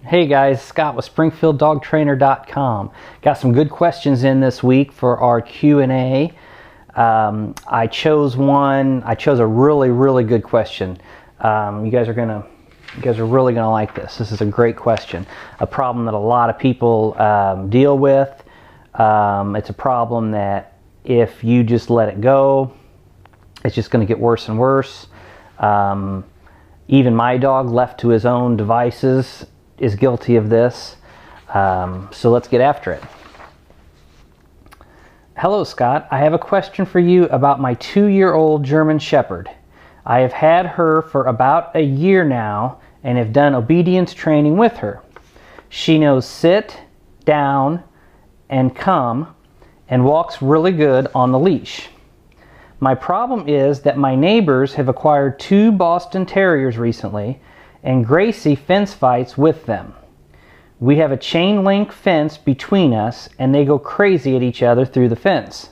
Hey guys, Scott with SpringfieldDogTrainer.com. Got some good questions in this week for our Q&A. I chose a really good question. You guys are really gonna like this. This is a great question. A problem that a lot of people deal with. It's a problem that if you just let it go, it's just gonna get worse and worse. Even my dog, left to his own devices, is guilty of this. So let's get after it. Hello Scott, I have a question for you about my 2-year-old German Shepherd. I have had her for about a year now and have done obedience training with her. She knows sit, down, and come, and walks really good on the leash. My problem is that my neighbors have acquired 2 Boston Terriers recently, and Gracie fence fights with them. We have a chain link fence between us and they go crazy at each other through the fence.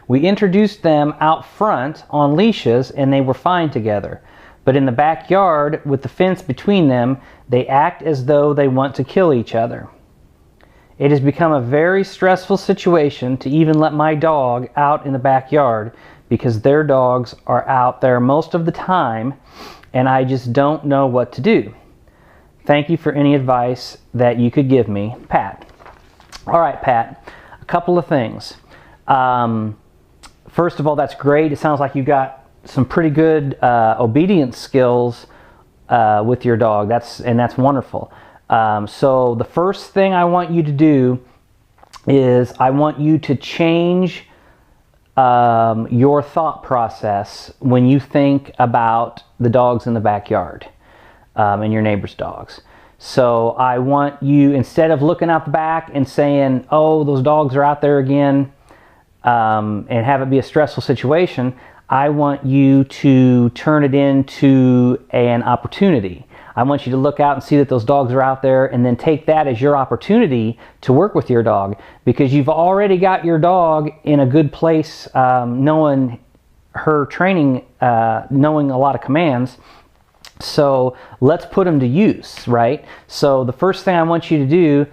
We introduced them out front on leashes and they were fine together, but in the backyard with the fence between them, they act as though they want to kill each other. It has become a very stressful situation to even let my dog out in the backyard because their dogs are out there most of the time and I just don't know what to do. Thank you for any advice that you could give me, Pat. All right, Pat, a couple of things. First of all, that's great. It sounds like you got some pretty good obedience skills with your dog. That's wonderful. So the first thing I want you to do is I want you to change your thought process when you think about the dogs in the backyard and your neighbor's dogs. So I want you, instead of looking out the back and saying, oh, those dogs are out there again, and have it be a stressful situation, I want you to turn it into an opportunity. I want you to look out and see that those dogs are out there and then take that as your opportunity to work with your dog, because you've already got your dog in a good place, knowing her training, knowing a lot of commands. So let's put them to use, right? So the first thing I want you to do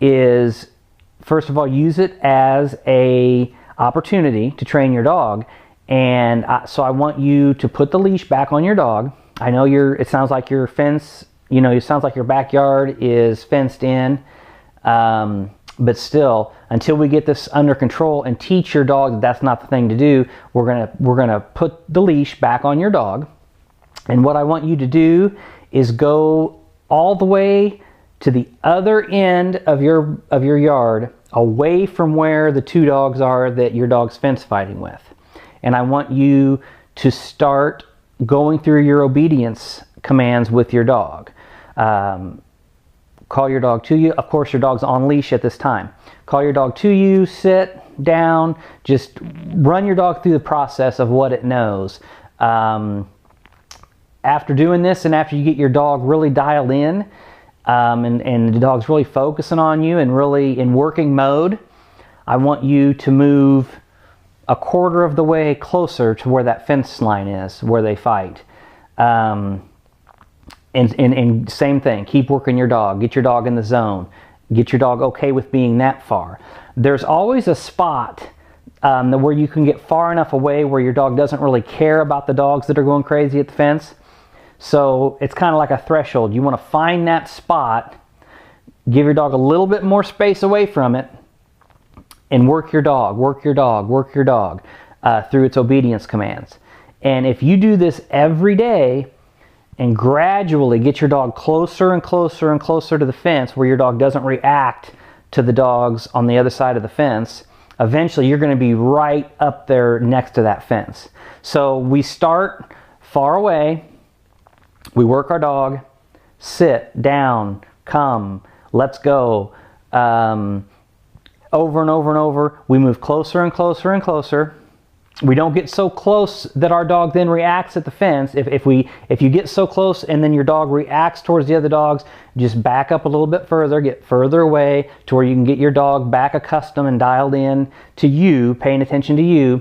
is, first of all, use it as a opportunity to train your dog. And so I want you to put the leash back on your dog. I know it sounds like your fence, it sounds like your backyard is fenced in, but still, until we get this under control and teach your dog that that's not the thing to do, we're gonna put the leash back on your dog. And what I want you to do is go all the way to the other end of your yard, away from where the 2 dogs are that your dog's fence fighting with. And I want you to start going through your obedience commands with your dog. Call your dog to you. Of course, your dog's on leash at this time. Call your dog to you, sit down, just run your dog through the process of what it knows. After doing this and after you get your dog really dialed in, and the dog's really focusing on you and really in working mode, I want you to move a quarter of the way closer to where that fence line is, where they fight. And same thing, keep working your dog. Get your dog in the zone. Get your dog okay with being that far. There's always a spot where you can get far enough away where your dog doesn't really care about the dogs that are going crazy at the fence. So it's kind of like a threshold. You want to find that spot, give your dog a little bit more space away from it, and work your dog through its obedience commands. And if you do this every day and gradually get your dog closer and closer and closer to the fence where your dog doesn't react to the dogs on the other side of the fence, eventually you're going to be right up there next to that fence. So we start far away, we work our dog, sit, down, come, let's go. Over and over and over, we move closer and closer and closer. We don't get so close that our dog then reacts at the fence. If you get so close and then your dog reacts towards the other dogs, just back up a little bit further, get further away to where you can get your dog back accustomed and dialed in to you, paying attention to you,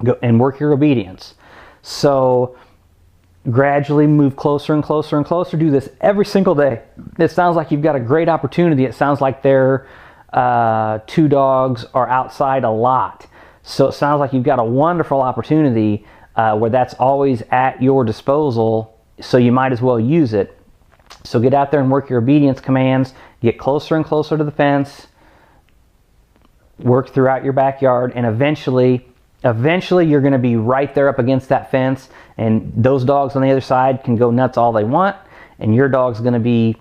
go and work your obedience. So gradually move closer and closer and closer. Do this every single day. It sounds like you've got a great opportunity. It sounds like their two dogs are outside a lot. So it sounds like you've got a wonderful opportunity where that's always at your disposal, so you might as well use it. So get out there and work your obedience commands. Get closer and closer to the fence. Work throughout your backyard, and eventually you're going to be right there up against that fence, and those dogs on the other side can go nuts all they want, and your dog's going to be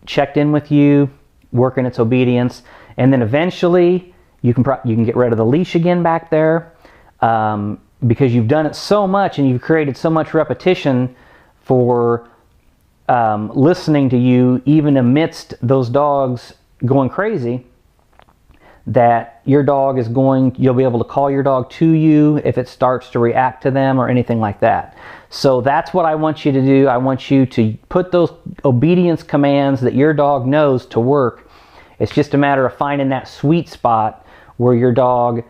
checked in with you, working its obedience, and then eventually you can get rid of the leash again back there, because you've done it so much and you've created so much repetition for listening to you, even amidst those dogs going crazy, that your dog is you'll be able to call your dog to you if it starts to react to them or anything like that. So that's what I want you to do. I want you to put those obedience commands that your dog knows to work. It's just a matter of finding that sweet spot where your dog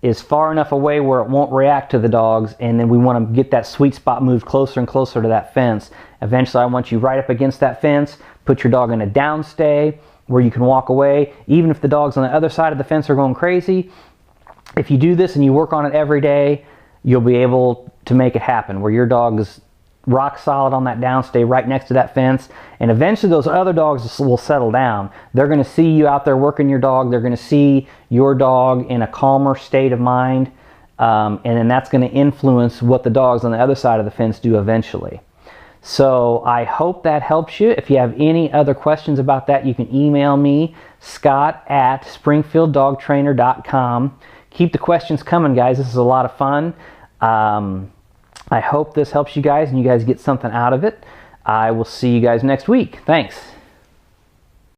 is far enough away where it won't react to the dogs, and then we want to get that sweet spot moved closer and closer to that fence. Eventually I want you right up against that fence, put your dog in a downstay where you can walk away, even if the dogs on the other side of the fence are going crazy. If you do this and you work on it every day, you'll be able to make it happen where your dog is rock solid on that downstay right next to that fence, and eventually those other dogs will settle down. They're going to see you out there working your dog. They're going to see your dog in a calmer state of mind, and then that's going to influence what the dogs on the other side of the fence do eventually. So I hope that helps you. If you have any other questions about that, you can email me, scott@springfielddogtrainer.com. Keep the questions coming, guys. This is a lot of fun. I hope this helps you guys and you guys get something out of it. I will see you guys next week. Thanks.